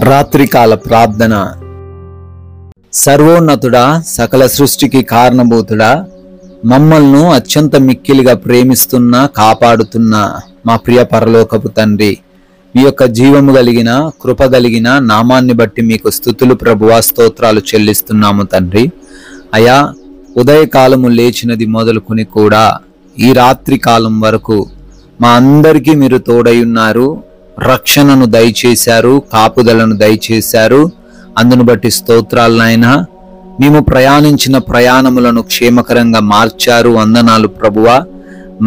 రాత్రికాల ప్రార్థన. సర్వోన్నతుడా, సకల సృష్టికి కారణభూతుడా, మమ్మల్ని అత్యంత మిక్కిలిగా ప్రేమిస్తున్న కాపాడుతున్న మా ప్రియ పరలోకపు తండ్రి, మీ యొక్క జీవము కలిగిన కృప కలిగిన నామాన్ని బట్టి మీకు స్తుతులు ప్రభువా, స్తోత్రాలు చెల్లిస్తున్నాము తండ్రి. అయా, ఉదయకాలము లేచినది మొదలుకొని కూడా ఈ రాత్రి కాలం వరకు మా అందరికీ మీరు తోడై ఉన్నారు, రక్షణను దయచేశారు, కాపుదలను దయచేశారు. అందును బట్టి స్తోత్రాలు నాయనా. మేము ప్రయాణించిన ప్రయాణములను క్షేమకరంగా మార్చారు, వందనాలు ప్రభువా.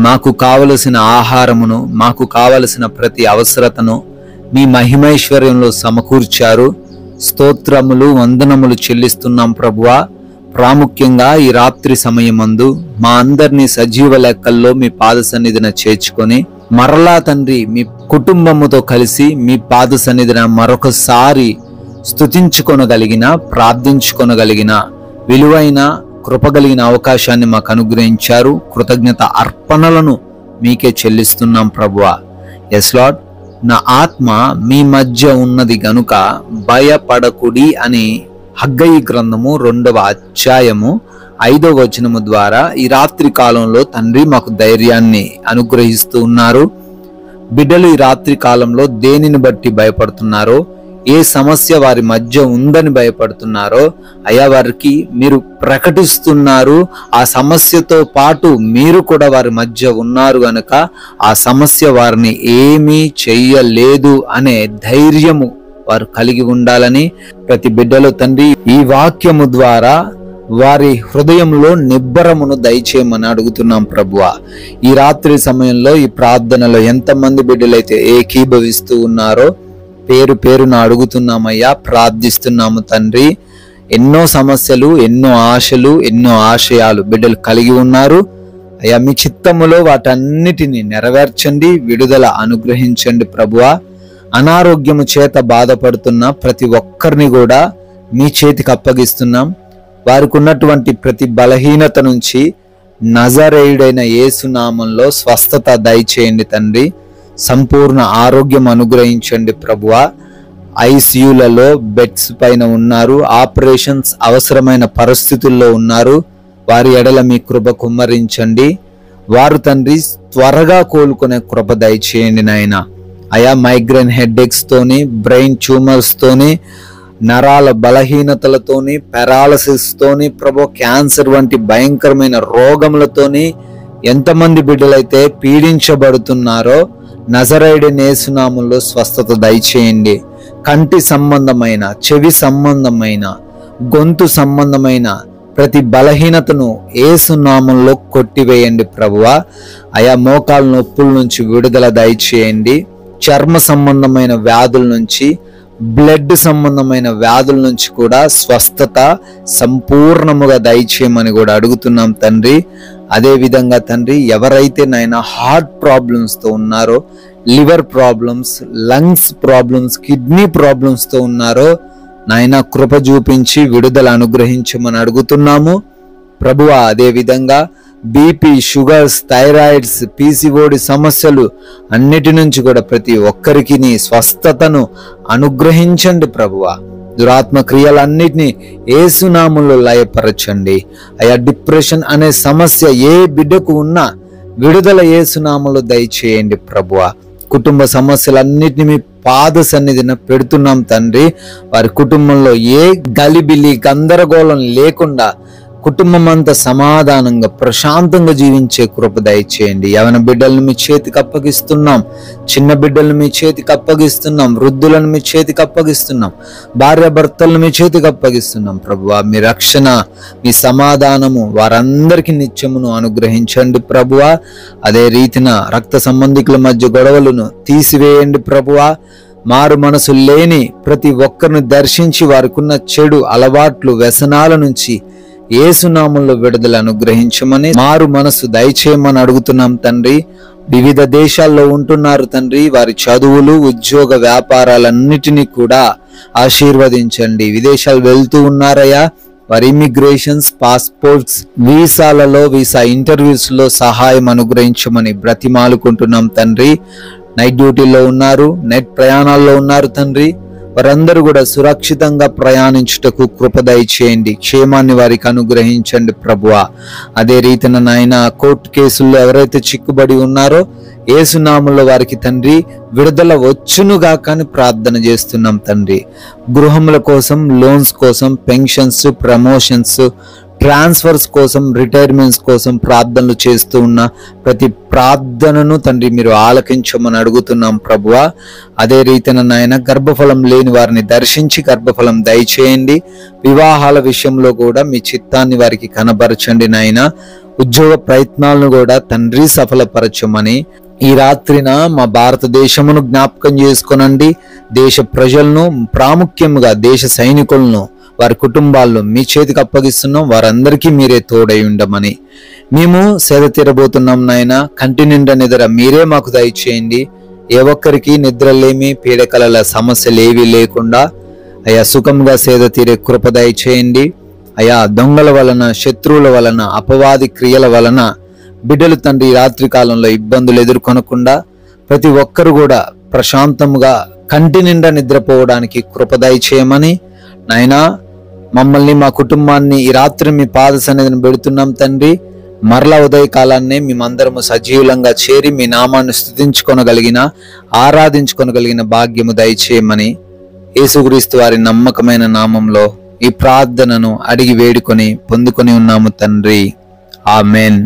మాకు కావలసిన ఆహారమును, మాకు కావలసిన ప్రతి అవసరతను మీ మహిమైశ్వర్యంలో సమకూర్చారు. స్తోత్రములు వందనములు చెల్లిస్తున్నాం ప్రభువా. ప్రాముఖ్యంగా ఈ రాత్రి సమయమందు మా అందరినీ సజీవ లెక్కల్లో మీ పాద సన్నిధిన చేర్చుకొని మరలా తండ్రి మీ కుటుంబముతో కలిసి మీ పాద సన్నిధిన మరొకసారి స్తుతించుకొనగలిగిన, ప్రార్థించుకొనగలిగిన విలువైన కృపగలిగిన అవకాశాన్ని మాకు అనుగ్రహించారు. కృతజ్ఞత అర్పణలను మీకే చెల్లిస్తున్నాం ప్రభువా. ఎస్ లార్డ్, నా ఆత్మ మీ మధ్య ఉన్నది గనుక భయపడకుడి అని హగ్గయి గ్రంథము 2వ అధ్యాయము 5వ వచనము ద్వారా ఈ రాత్రి కాలంలో తండ్రి మాకు ధైర్యాన్ని అనుగ్రహిస్తూ ఉన్నారు. బిడ్డలు ఈ రాత్రి కాలంలో దేనిని బట్టి భయపడుతున్నారో, ఏ సమస్య వారి మధ్య ఉందని భయపడుతున్నారో అయా వారికి మీరు ప్రకటిస్తున్నారు. ఆ సమస్యతో పాటు మీరు కూడా వారి మధ్య ఉన్నారు గనుక ఆ సమస్య వారిని ఏమీ చెయ్యలేదు అనే ధైర్యము వారు కలిగి ఉండాలని ప్రతి బిడ్డలో తండ్రి ఈ వాక్యము ద్వారా వారి హృదయంలో నిబ్బరమును దయచేయమని అడుగుతున్నాం ప్రభువా. ఈ రాత్రి సమయంలో ఈ ప్రార్థనలో ఎంతమంది బిడ్డలైతే ఏకీభవిస్తూ ఉన్నారో పేరు పేరున అడుగుతున్నామయ్యా, ప్రార్థిస్తున్నాము తండ్రి. ఎన్నో సమస్యలు, ఎన్నో ఆశలు, ఎన్నో ఆశయాలు బిడ్డలు కలిగి ఉన్నారు అయ్యా. మీ చిత్తములో వాటన్నిటిని నెరవేర్చండి, విడుదల అనుగ్రహించండి ప్రభువా. అనారోగ్యము చేత బాధపడుతున్న ప్రతి ఒక్కరిని కూడా మీ చేతికి అప్పగిస్తున్నాం. వారికి ఉన్నటువంటి ప్రతి బలహీనత నుంచి నజరేయుడైన యేసు నామంలో స్వస్థత దయచేయండి తండ్రి. సంపూర్ణ ఆరోగ్యం అనుగ్రహించండి ప్రభువా. ఐసీయూలలో బెడ్స్ పైన ఉన్నారు, ఆపరేషన్స్ అవసరమైన పరిస్థితుల్లో ఉన్నారు. వారి ఎడల మీ కృప కుమ్మరించండి. వారు తండ్రి త్వరగా కోలుకునే కృప దయచేయండి నాయన. అయా, మైగ్రేన్ హెడ్ఏక్స్ తోని, బ్రెయిన్ ట్యూమర్స్ తోని, నరాల బలహీనతలతోని, పారాలసిస్ తోని ప్రభు, క్యాన్సర్ వంటి భయంకరమైన రోగములతోని ఎంతమంది బిడ్డలైతే పీడించబడుతున్నారో నజరేయుడైన యేసు నామములో స్వస్థత దయచేయండి. కంటి సంబంధమైన, చెవి సంబంధమైన, గొంతు సంబంధమైన ప్రతి బలహీనతను యేసు నామములో కొట్టివేయండి ప్రభువా. అయా, మోకాలు నొప్పుల నుంచి విడుదల దయచేయండి. చర్మ సంబంధమైన వ్యాధుల నుంచి, బ్లడ్ సంబంధమైన వ్యాధుల నుంచి కూడా స్వస్థత సంపూర్ణముగా దయచేయమని కూడా అడుగుతున్నాం తండ్రి. అదే విధంగా తండ్రి, ఎవరైతే నాయన హార్ట్ ప్రాబ్లమ్స్తో ఉన్నారో, liver problems, lungs problems, kidney ప్రాబ్లమ్స్తో ఉన్నారో నాయన కృప చూపించి విడుదల అనుగ్రహించమని అడుగుతున్నాము ప్రభువా. అదే విధంగా బీపీ, షుగర్స్, థైరాయిడ్స్, పీసీఓడి సమస్యలు అన్నిటి నుంచి కూడా ప్రతి ఒక్కరికి స్వస్థతను అనుగ్రహించండి ప్రభువా. దురాత్మ క్రియలన్నిటినీ యేసు నామములో లయపరచండి అయా. డిప్రెషన్ అనే సమస్య ఏ బిడ్డకు ఉన్నా విడుదల యేసు నామములో దయచేయండి ప్రభువా. కుటుంబ సమస్యలన్నిటిని మీ పాద సన్నిధిన పెడుతున్నాం తండ్రి. వారి కుటుంబంలో ఏ గలిబిలి గందరగోళం లేకుండా కుటుంబం అంతా సమాధానంగా ప్రశాంతంగా జీవించే కృప దయచేయండి. యవన బిడ్డలను మీ చేతికి అప్పగిస్తున్నాం, చిన్న బిడ్డలను మీ చేతికి అప్పగిస్తున్నాం, వృద్ధులను మీ చేతికి అప్పగిస్తున్నాం, భార్యాభర్తలను మీ చేతికి అప్పగిస్తున్నాం ప్రభువా. మీ రక్షణ, మీ సమాధానము వారందరికీ నిత్యమును అనుగ్రహించండి ప్రభువా. అదే రీతిన రక్త సంబంధికుల మధ్య గొడవలను తీసివేయండి ప్రభువా. మారు మనసు లేని ప్రతి ఒక్కరిని దర్శించి వారికున్న చెడు అలవాట్లు, వ్యసనాల నుంచి యేసు నామములో విడుదల అనుగ్రహించమని, మారు మనసు దయచేయమని అడుగుతున్నాం తండ్రి. వివిధ దేశాల్లో ఉంటున్నారు తండ్రి. వారి చదువులు, ఉద్యోగ వ్యాపారాలన్నిటినీ కూడా ఆశీర్వదించండి. విదేశాలు వెళ్తూ ఉన్నారయ్యా, వారి ఇమిగ్రేషన్స్, పాస్పోర్ట్స్, వీసాలలో, వీసా ఇంటర్వ్యూస్ లో సహాయం అనుగ్రహించమని బ్రతిమాలుకుంటున్నాం తండ్రి. నైట్ డ్యూటీలో ఉన్నారు, నైట్ ప్రయాణాల్లో ఉన్నారు తండ్రి. వారందరూ కూడా సురక్షితంగా ప్రయాణించుటకు కృప దయచేయండి, క్షేమాన్ని వారికి అనుగ్రహించండి ప్రభువా. అదే రీతిన నాయన కోర్టు కేసుల్లో ఎవరైతే చిక్కుబడి ఉన్నారో యేసునామములో వారికి తండ్రి విడుదల వచ్చునుగా కానీ ప్రార్థన చేస్తున్నాం తండ్రి. గృహముల కోసం, లోన్స్ కోసం, పెన్షన్స్, ప్రమోషన్స్, ట్రాన్స్ఫర్స్ కోసం, రిటైర్మెంట్స్ కోసం ప్రార్థనలు చేస్తూ ఉన్న ప్రతి ప్రార్థనను తండ్రి మీరు ఆలకించమని అడుగుతున్నాం ప్రభువా. అదే రీతిన నాయన గర్భఫలం లేని వారిని దర్శించి గర్భఫలం దయచేయండి. వివాహాల విషయంలో కూడా మీ చిత్తాన్ని వారికి కనబరచండి నాయన. ఉద్యోగ ప్రయత్నాలను కూడా తండ్రి సఫలపరచమని ఈ రాత్రిన మా భారతదేశమును జ్ఞాపకం చేసుకొనండి. దేశ ప్రజలను, ప్రాముఖ్యముగా దేశ సైనికులను, వారి కుటుంబాల్లో మీ చేతికి అప్పగిస్తున్నాం. వారందరికీ మీరే తోడై ఉండమని మేము సేద తీరబోతున్నాం నాయన. కంటి నిండా నిద్ర మీరే మాకు దయచేయండి. ఏ ఒక్కరికి నిద్రలేమి, పీడకలల సమస్యలు ఏవి లేకుండా అయా సుఖంగా సేద తీరే కృప దయచేయండి. అయా దొంగల వలన, శత్రువుల వలన, అపవాది క్రియల వలన బిడ్డలు తండ్రి రాత్రి కాలంలో ఇబ్బందులు ఎదుర్కొనకుండా ప్రతి ఒక్కరు కూడా ప్రశాంతంగా కంటి నిండా నిద్రపోవడానికి కృప దయచేయమని నాయనా. మమ్మల్ని, మా కుటుంబాన్ని ఈ రాత్రి మీ పాద సన్నిధిని పెడుతున్నాం తండ్రి. మరలా ఉదయకాలాన్నే మేమందరము సజీవులంగా చేరి మీ నామాన్ని స్తుతించుకొనగలిగిన, ఆరాధించుకొనగలిగిన భాగ్యము దయచేయమని యేసుక్రీస్తు వారి నమ్మకమైన నామంలో ఈ ప్రార్థనను అడిగి వేడుకొని పొందుకొని ఉన్నాము తండ్రి. ఆమెన్.